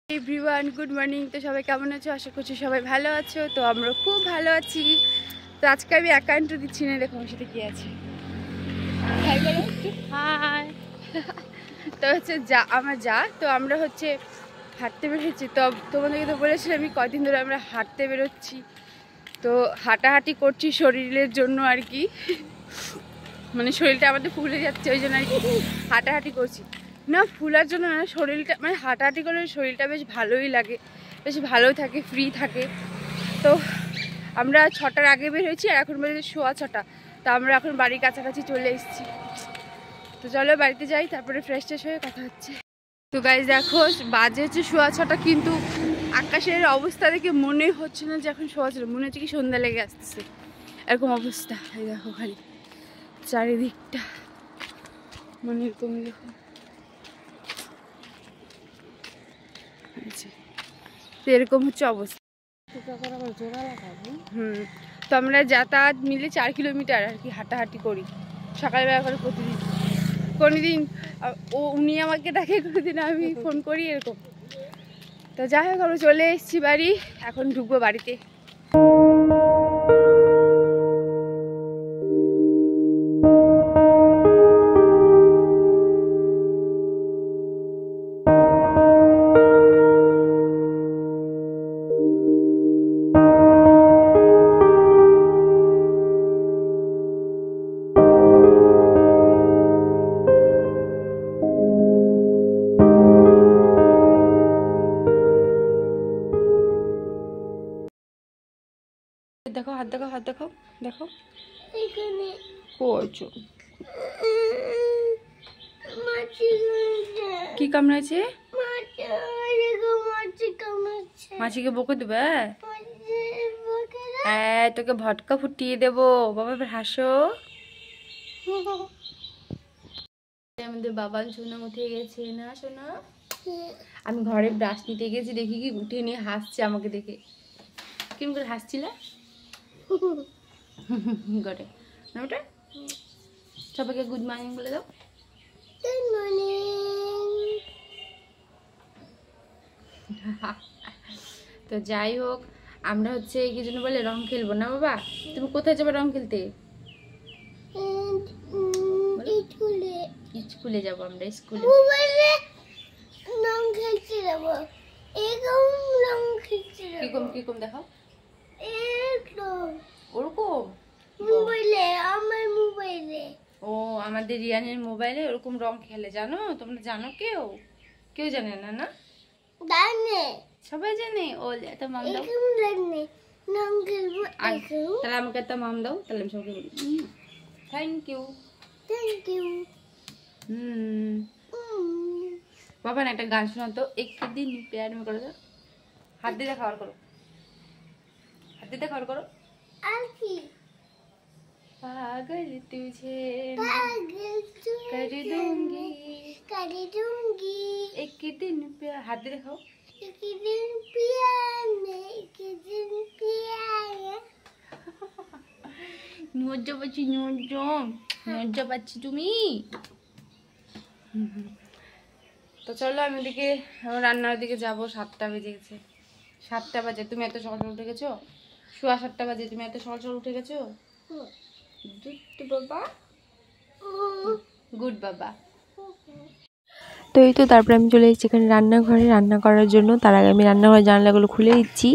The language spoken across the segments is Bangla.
Everyone good morning. তো সবাই কেমন আছো? আশা করছি সবাই ভালো আছো। তো আমরা খুব ভালো আছি। তো আজকে আমি একাউন্ট দিচ্ছি না, দেখো আমার সাথে কি আছে। হাই বলো একটু। হাই। তো হচ্ছে আমার তো আমরা হচ্ছে হাঁটতে বেরোচ্ছি। তো তোমাদেরকে তো বলেছিলাম আমি কদিন ধরে আমরা হাঁটতে বেরোচ্ছি। তো হাঁটাহাঁটি করছি শরীরের জন্য আর কি, মানে শরীরটা আমাদের ফুলে যাচ্ছে ওই জন্য আর কি হাঁটাহাঁটি করছি। না ফুলার জন্য না, শরীরটা মানে হাঁটাহাঁটি করলে শরীরটা বেশ ভালোই লাগে, বেশ ভালো থাকে, ফ্রি থাকে। তো আমরা 6টার আগে বের হয়েছি আর এখন বেরোচ্ছে 6:15। তো আমরা এখন বাড়ির কাছাকাছি চলে এসেছি। তো চলো বাড়িতে যাই, তারপরে ফ্রেশ ট্রেশ হয়ে কথা হচ্ছে। তো গাইজ দেখো বাজে হচ্ছে 6:15, কিন্তু আকাশের অবস্থা দেখে মনে হচ্ছে না যে এখন 6:15, মনে হচ্ছে কি সন্ধ্যা লেগে আসতেছে, এরকম অবস্থা। এই দেখো খালি চারিদিকটা মানে এরকম দেখো। এরকম হচ্ছে অবস্থা। তো আমরা যাতায়াত মিলে 4 কিলোমিটার আর কি হাঁটাহাঁটি করি সকালবেলা করে প্রতিদিন। কোনোদিন উনি আমাকে ডাকে, কোনোদিন আমি ফোন করি, এরকম। তো যাই হোক আমরা চলে এসেছি বাড়ি, এখন ঢুকবো বাড়িতে। দেখো হাত দেখো, হাত দেখো, দেখো কি কামড়াইছে? মাছিকে বকে দেবে? হ্যাঁ তোকে ভটকা ফুটিয়ে দেবো বাবা, এবার হাসো। আমাদের বাবা সোনা উঠে গেছে না সোনা? আমি ঘরে ব্রাশ নিতে গেছি, দেখি কি উঠে নিয়ে হাসছে আমাকে দেখে। কেমন করে হাসছিল ঘরে না ওটা? সবাইকে গুড মর্নিং বলে দাও। Good morning. তো যাই হোক, আমরা হচ্ছে কি জন্য বলে রং খেলবো না বাবা? তুমি কোথায় যাবে রং খেলতে? স্কুলে যাবো আমরা, স্কুলে রং খেলতে যাবো। কিরকম কিরকম দেখাও ওরকম মোবাইলে, আমার মোবাইলে। ও আমাদের রিয়ানের মোবাইলে ওরকম রং খেলে, জানো তোমরা? জানো কেউ? কেউ জানে না? না জানে, সবাই জানে। ও এত মাম দাও, রং খেলবো। তাহলে আমাকে একটা মাম দাও, তাহলে আমি সবাইকে বলি থ্যাংক ইউ, থ্যাংক ইউ। বাবা না একটা গান শোনা তো, একদিন প্যার মে করো। হাত দিয়ে খাবার করো, হাত দিয়ে খাবার করো। আর কি? पागल तुझे कर दूंगी, कर दूंगी एक दिन प्यार। हाथ दे दिखाओ। एक दिन प्यार में, एक दिन प्यार। নজ্জা পাচ্ছি, নজ্জা পাচ্ছি তুমি। তো চলো আমি ওদিকে রান্নার দিকে যাবো। 7টা বেজে গেছে, 7টা বাজে। তুমি এত সকাল সকাল উঠে গেছো? 7:15 বাজে, তুমি এত সকাল সকাল উঠে গেছো? বাবা গুড বাবা। তো এই তো তারপরে আমি চলে এসেছি এখানে রান্নাঘরে রান্না করার জন্য। তার আগে আমি রান্নাঘরের জানলাগুলো খুলে দিচ্ছি।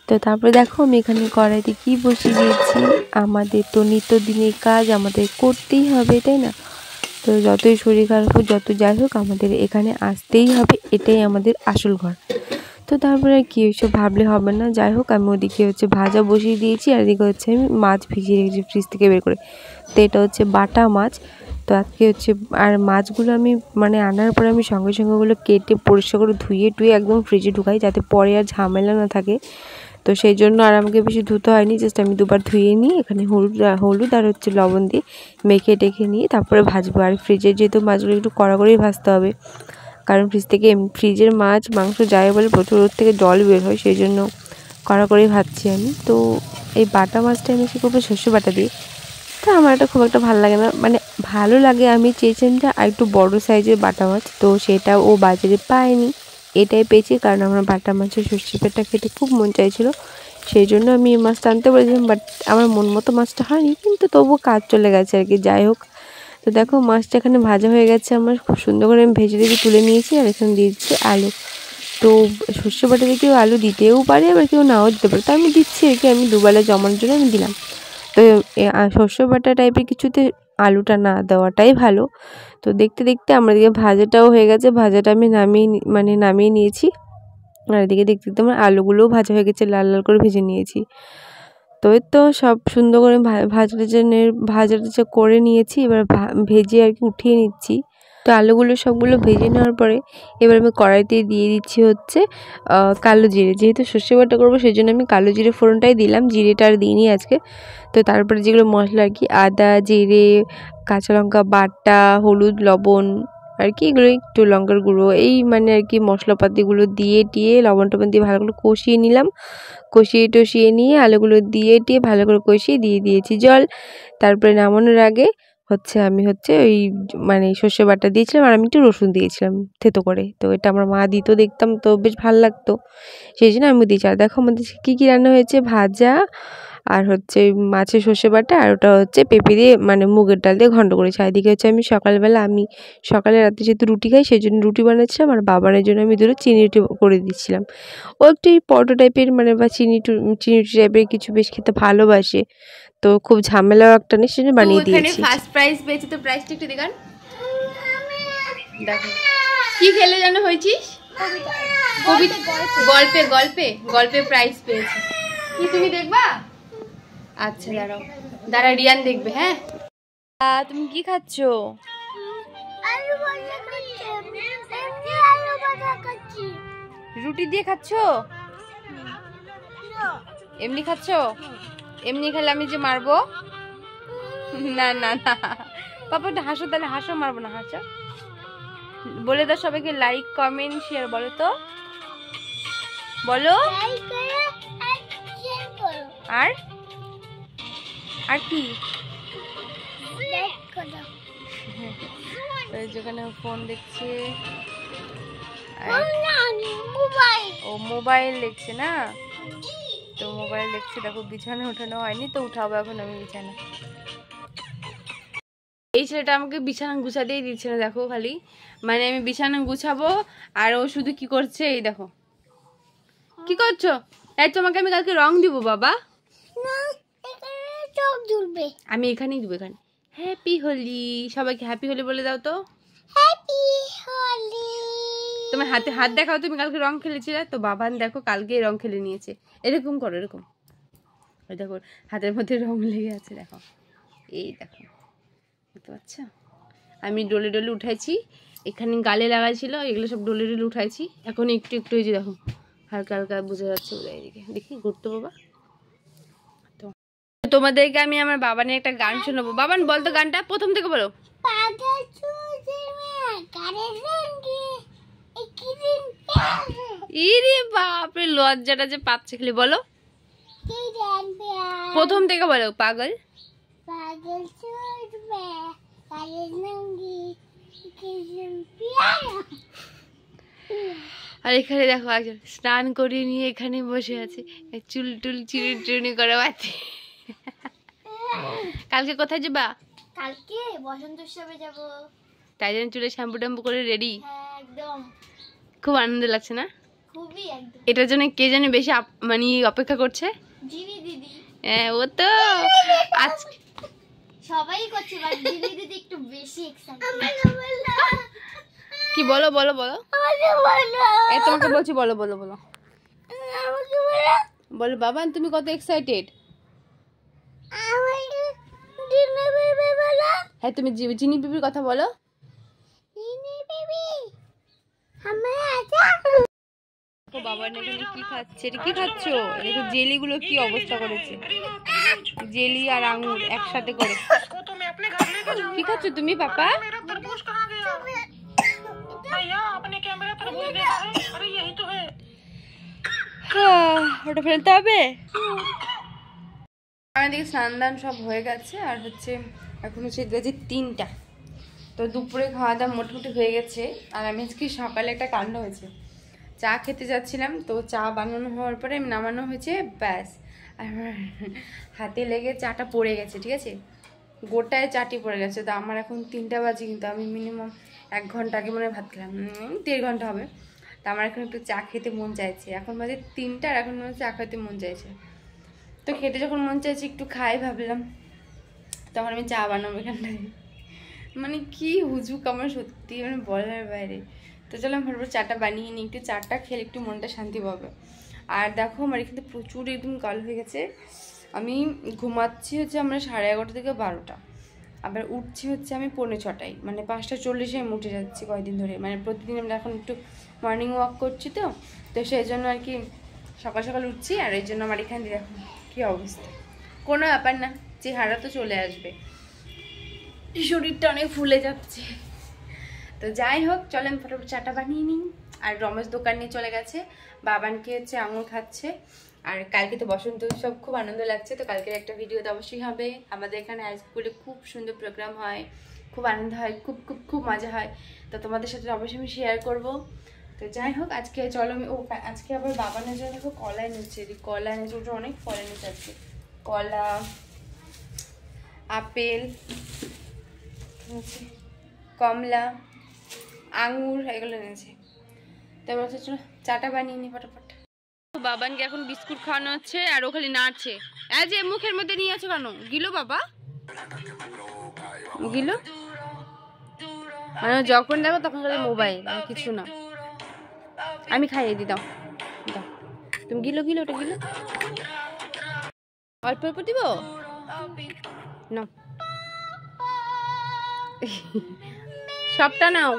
তো তারপরে দেখো আমি এখানে কড়াইতে কি বসিয়ে দিয়েছি। আমাদের তো নিত্যদিনের কাজ আমাদের করতেই হবে, তাই না? তো যতই শরীর খারাপ হোক, যত যাই হোক, আমাদের এখানে আসতেই হবে, এটাই আমাদের আসল ঘর। তো তারপরে আর কি ওইসব ভাবলে হবে না। যাই হোক আমি ওদিকে হচ্ছে ভাজা বসিয়ে দিয়েছি, আর এদিকে হচ্ছে আমি মাছ ভিজিয়ে রেখেছি ফ্রিজ থেকে বের করে। তো এটা হচ্ছে বাটা মাছ। তো আজকে হচ্ছে আর মাছগুলো আমি মানে আনার পরে আমি সঙ্গে সঙ্গে ওগুলো কেটে পরিষ্কার করে ধুয়ে টুয়ে একদম ফ্রিজে ঢুকাই, যাতে পরে আর ঝামেলা না থাকে। তো সেই জন্য আর আমাকে বেশি ধুতে হয়নি, জাস্ট আমি দুবার ধুয়ে নিই। এখানে হলুদ আর হচ্ছে লবণ দিয়ে মেখে টেখে নিয়ে তারপরে ভাজবো। আর ফ্রিজে যেহেতু মাছগুলো একটু কড়া করেই ভাজতে হবে, কারণ ফ্রিজের মাছ মাংস যাই বলে প্রচুর ওর থেকে জল বের হয়, সেই জন্য কড়া করেই ভাজছি আমি। তো এই বাটা মাছটা আমি কী করবো সর্ষে বাটা দিয়ে। তো আমার এটা খুব একটা ভালো লাগে না, মানে ভালো লাগে, আমি চেয়েছিলাম যে আর একটু বড়ো সাইজের বাটা মাছ, তো সেটা ও বাজারে পায়নি, এটাই পেয়েছি, কারণ আমার বাটা মাছের সর্ষে বাটা খেতে খুব মন চাইছিল, সেই জন্য আমি এই মাছটা আনতে বলেছিলাম। বাট আমার মন মতো মাছটা হয়নি, কিন্তু তবুও কাজ চলে গেছে আর কি। যাই হোক, তো দেখো মাছটা এখানে ভাজা হয়ে গেছে আমার, খুব সুন্দর করে আমি ভেজে ভেজে তুলে নিয়েছি। আর এখানে দিয়ে দিচ্ছি আলু। তো সর্ষে বাটাতে কেউ আলু দিতেও পারে, আবার কেউ নাও দিতে পারে, তো আমি দিচ্ছি আর কি, আমি দুবেলা জমানোর জন্য আমি দিলাম। তো সর্ষে বাটা টাইপের কিছুতে আলুটা না দেওয়াটাই ভালো। তো দেখতে দেখতে আমার দিকে ভাজাটাও হয়ে গেছে, ভাজাটা আমি নামিয়ে নিয়েছি। আর এদিকে দেখতে দেখতে আমার আলুগুলোও ভাজা হয়ে গেছে, লাল লাল করে ভেজে নিয়েছি। তো এই তো সব সুন্দর করে ভাজা করে নিয়েছি, এবার ভেজে আর কি উঠিয়ে নিচ্ছি। তো আলুগুলো সবগুলো ভেজে নেওয়ার পরে এবার আমি কড়াইতে দিয়ে দিচ্ছি হচ্ছে কালো জিরে। যেহেতু সর্ষে বাটা করবো সেই জন্য আমি কালো জিরে ফোড়নটাই দিলাম, জিরেটা আর দিইনি আজকে। তো তারপরে যেগুলো মশলা আর কি, আদা, জিরে, কাঁচা লঙ্কা বাটা, হলুদ, লবণ আর কি, এগুলো একটু লঙ্কার গুঁড়ো, এই আর কি মশলাপাতিগুলো দিয়ে লবণ টবণ দিয়ে ভালো করে কষিয়ে নিলাম। কষিয়ে নিয়ে আলুগুলো দিয়ে ভালো করে কষিয়ে দিয়ে দিয়েছি জল। তারপরে নামানোর আগে আমি ওই সর্ষে বাটা দিয়েছিলাম, আর আমি একটু রসুন দিয়েছিলাম থেতো করে। তো এটা আমার মা দিত, দেখতাম তো বেশ ভালো লাগতো, সেই জন্য আমি দিয়েছি। আর দেখো আমাদের কী রান্না হয়েছে, ভাজা আর মাছের সর্ষে বাটা, আর ওটা পেঁপে দিয়ে মুগের ডাল দিয়ে ঘন্ট করেছি। আর এদিকে আমি সকালে রাতে যেহেতু রুটি খাই সেই জন্য রুটি বানাচ্ছিলাম, আর বাবানের জন্য আমি দুটো চিনি রুটি করে দিচ্ছিলাম। ও একটু পরোটা টাইপের বা চিনি রুটি টাইপের কিছু বেশ খেতে ভালোবাসে, তো খুব ঝামেলাও একটা নেই, সেজন্য বানিয়ে দিয়েছি। ফার্স্ট প্রাইজ পেয়েছি, তো প্রাইজটা একটু দেখান। দেখো কি খেলে যেন হয়েছিস, গল্পে প্রাইজ পেয়েছি। কি তুমি দেখবা? আচ্ছা দাঁড়াও রিয়ান দেখবে। হ্যাঁ তুমি কি খাচ্ছো? রুটি দিয়ে খাচ্ছো? এমনি খাচ্ছো? এমনি খেলে আমি যে মারবো? না না না পাপা একটু হাসো, তাহলে হাসো, মারবো না, হাসো। বলে দাও সবাইকে লাইক কমেন্ট শেয়ার, বলো তো, বলো। আর আর কি যেখানে ফোন দেখছে, ও মোবাইল দেখছে না, তো মোবাইল দেখছে। দেখো বিছানা ওঠানো হয়নি, তো উঠাবো এখন আমি বিছানা। এই ছেলেটা আমাকে বিছানা গুছাতেই দিচ্ছে না, দেখো খালি আমি বিছানা গুছাবো আর ও শুধু কি করছে, এই দেখো। কি করছো? এই তোমাকে আমি কালকে রং দিব বাবা, আমি এখানেই দিব, এখানে। হ্যাপি হোলি, সবাইকে হ্যাপি হোলি বলে দাও তো। হ্যাপি হোলি। তোমার হাতে হাত দেখাও, তুমি কালকে রং খেলেছিলে তো। বাবান দেখো কালকে রং খেলে নিয়েছে, এরকম করো, এরকম। ওই দেখো হাতের মধ্যে রং লেগে আছে, দেখো, এই দেখো, বুঝতে পারছো? আমি ডলে ডলে উঠাইছি, এখানে গালে লাগাইছিল, এগুলো সব ডলে ডলে উঠাইছি, এখন একটু একটু এই যে দেখো হালকা হালকা বোঝা যাচ্ছে। এদিকে দেখি ঘুরতে বাবা। তো তোমাদেরকে আমি আমার বাবানের একটা গান শোনাবো। বাবান বলতো গানটা, প্রথম থেকে বলো। ইরে বাপরে, লজ্জাটা যে পাচ্ছে খালি, বলো প্রথম থেকে বলো। পাগল আর এখানে দেখো একজন স্নান করিয়ে নিয়ে এখানে বসে আছে, চুল টুল চিরুনি করে বাচ্চা। কালকে কোথায় যাবা? কালকে বসন্ত উৎসবে যাব, তাই জন্য চুলে শ্যাম্পু ট্যাম্পু করে রেডি। একদম খুব আনন্দ লাগছে না? খুবই, একদম। এটার জন্য কে জানে বেশি অপেক্ষা করছে? জিনি দিদি। হ্যাঁ ও তো আজকে সবাই করছে, বাট জিনি দিদি একটু বেশি এক্সাইটেড। কি বলো বলো বলো, এই তোমাকে বলছি, বলো বলো বলো বলো। বাবা তুমি কত এক্সাইটেড? হ্যাঁ তুমি জিনি বিবির কথা বলো। বাবার এখানে কি খাচ্ছে? কি খাচ্ছো? দেখো জেলিগুলো কি অবস্থা করেছে, জেলি আর আঙুর একসাথে করে। কি খাচ্ছো তুমি পাপা? ওটা ফেলতে হবে। আমাদের স্নান দান সব হয়ে গেছে, আর এখন বেজে 3টা। তো দুপুরে খাওয়া দাওয়া মোটামুটি হয়ে গেছে। আর আমি আজকে সকালে একটা কাণ্ড হয়েছে, চা খেতে যাচ্ছিলাম, তো চা বানানো হওয়ার পরে নামানো হয়েছে, ব্যাস আমার হাতে লেগে চাটা পড়ে গেছে, ঠিক আছে, গোটায় চাটি পড়ে গেছে। তো আমার এখন 3টা বাজে, কিন্তু আমি মিনিমাম 1 ঘন্টা আগে মনে হয় ভাত খেলাম, 1.5 ঘন্টা হবে। তো আমার এখন একটু চা খেতে মন চাইছে, এখন বাজে 3টা আর এখন মনে হচ্ছে চা খেতে মন চাইছে। তো খেতে যখন মন চাইছে একটু খাই ভাবলাম, তখন আমি চা বানাবো এখানটায়। মানে কি হুজুক আমার সত্যি, মানে বলার বাইরে। তো চলো আমি ভাববো চাটা বানিয়ে নিই, একটু চাটা খেলে একটু মনটা শান্তি পাবে। আর দেখো আমার এখানে প্রচুর একদম কালো হয়ে গেছে। আমি ঘুমাচ্ছি হচ্ছে আমরা 11:30 থেকে 12টা, আবার উঠছি হচ্ছে আমি 6:45, মানে 5:40 আমি উঠে যাচ্ছি কয়েকদিন ধরে। মানে প্রতিদিন আমরা এখন একটু মর্নিং ওয়াক করছি, তো তো সেই জন্য আর কি সকাল সকাল উঠছি। আর এই জন্য আমার এখানে দেখো কী অবস্থা। কোনো ব্যাপার না, চেহারা তো চলে আসবে, শরীরটা অনেক ফুলে যাচ্ছে। তো যাই হোক, চলো আমি ফটোফট চাটা বানিয়ে নিই। আর রমেশ দোকান নিয়ে চলে গেছে, বাবানকে হচ্ছে আঙুর খাচ্ছে। আর কালকে তো বসন্ত উৎসব, খুব আনন্দ লাগছে। তো কালকের একটা ভিডিও তো অবশ্যই হবে। আমাদের এখানে হাই স্কুলে খুব সুন্দর প্রোগ্রাম হয়, খুব আনন্দ হয়, খুব খুব খুব মজা হয়। তো তোমাদের সাথে অবশ্যই আমি শেয়ার করবো। তো যাই হোক, আজকে চলো আমি আজকে আবার বাবানের জন্য দেখো কলা এনেছে, কলা এনেছে, ওটা অনেক ফল এনেছে আজকে। কলা, আপেল, কমলা, আঙুর, এগুলো এনেছে। তো এবার হচ্ছে চলো চাটা বানিয়ে নি ফটাফট। বাবানকে এখন বিস্কুট খাওয়ানো হচ্ছে, আর ও খালি নাড়ছে। এই যে মুখের মধ্যে নিয়ে আছো কেন? গিলো বাবা, গিলো। মানে যখন দেখো তখন খালি মোবাইল, আর কিছু না। আমি খাইয়ে দিই, দাও দাও, তুমি গিলো গিলো, ওটা গিলো। অল্প অল্প দিব না, সবটা নাও।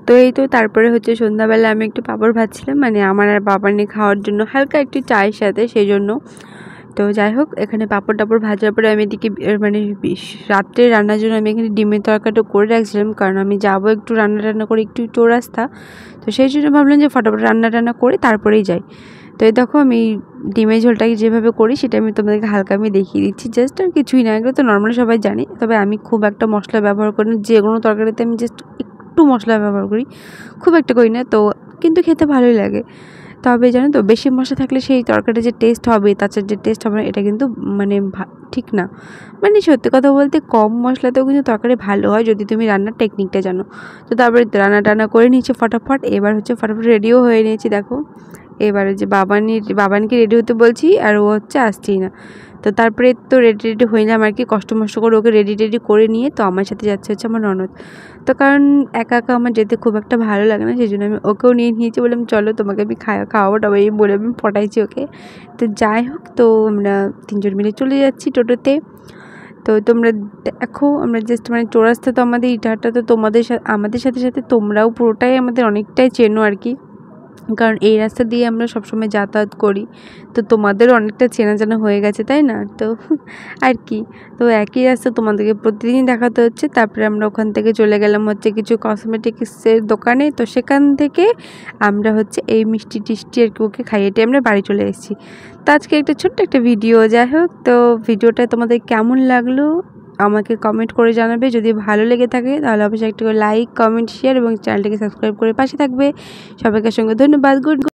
তো এই তো তারপরে হচ্ছে সন্ধ্যাবেলা আমি একটু পাঁপড় ভাজছিলাম, মানে আমার আর বাবার নিয়ে খাওয়ার জন্য, হালকা একটু চায়ের সাথে, সেই জন্য। তো যাই হোক, এখানে পাঁপড় টাপড় ভাজার পরে আমি এদিকে মানে রাত্রে রান্নার জন্য আমি এখানে ডিমের তরকারিটা করে রাখছিলাম, কারণ আমি যাবো একটু রান্না টান্না করে, একটু চৌরাস্তা। তো সেই জন্য ভাবলাম যে ফটাফট রান্না টান্না করে তারপরেই যাই। তো এই দেখো আমি ডিমের ঝোলটাকে যেভাবে করি সেটা আমি তোমাদেরকে হালকা আমি দেখিয়ে দিচ্ছি, জাস্ট আর কিছুই না, এগুলো তো নর্মালি সবাই জানে। তবে আমি খুব একটা মশলা ব্যবহার করি না, যে কোনো তরকারিতে আমি জাস্ট একটু মশলা ব্যবহার করি, খুব একটা করি না। তো কিন্তু খেতে ভালোই লাগে। তবে জানো তো, বেশি মশলা থাকলে সেই তরকারিটা যে টেস্ট হবে, তাছাড়া যে টেস্ট হবে না, এটা কিন্তু মানে ঠিক না। মানে সত্যি কথা বলতে কম মশলাতেও কিন্তু তরকারি ভালো হয়, যদি তুমি রান্নার টেকনিকটা জানো। তো তারপরে রান্না টান্না করে নিয়েছি ফটাফট। এবার হচ্ছে ফটাফট রেডিও হয়ে নিয়েছি, দেখো। এবারে যে বাবানকে রেডি হতে বলছি, আর ও হচ্ছে আসছেই না। তো তারপরে তো রেডি হয়ে নিলাম আর কি, কষ্ট মষ্ট করে ওকে রেডি করে নিয়ে। তো আমার সাথে যাচ্ছে হচ্ছে আমার ননদ। তো কারণ একা একা আমার যেতে খুব একটা ভালো লাগে না, সেই জন্য আমি ওকেও নিয়ে নিয়েছি, বললাম চলো তোমাকে আমি খাওয়াবো টাবো, এই বলে আমি পটাইছি ওকে। তো যাই হোক, তো আমরা 3জন মিলে চলে যাচ্ছি টোটোতে। তো তোমরা দেখো, আমরা জাস্ট মানে চৌরাস্তা, তো আমাদের ইটাহারটা তো তোমাদের সাথে, আমাদের সাথে সাথে তোমরাও পুরোটাই আমাদের অনেকটাই চেনো আর কি, কারণ এই রাস্তা দিয়ে আমরা সবসময় যাতায়াত করি। তো তোমাদেরও অনেকটা চেনা জানা হয়ে গেছে, তাই না? তো আর কি, তো একই রাস্তা তোমাদেরকে প্রতিদিনই দেখাতে হচ্ছে। তারপরে আমরা ওখান থেকে চলে গেলাম হচ্ছে কিছু কসমেটিক্সের দোকানে। তো সেখান থেকে আমরা হচ্ছে এই মিষ্টি টিষ্টি আর কি ওকে খাইয়েটে আমরা বাড়ি চলে এসেছি। তো আজকে একটা ছোট্ট একটা ভিডিও, যাই হোক, তো ভিডিওটা তোমাদের কেমন লাগলো আমাকে কমেন্ট করে জানাবে। যদি ভালো লেগে থাকে তাহলে অবশ্যই একটা লাইক, কমেন্ট, শেয়ার এবং চ্যানেলটিকে সাবস্ক্রাইব করে পাশে থাকবে। সবাইকে সঙ্গে ধন্যবাদ। গুড।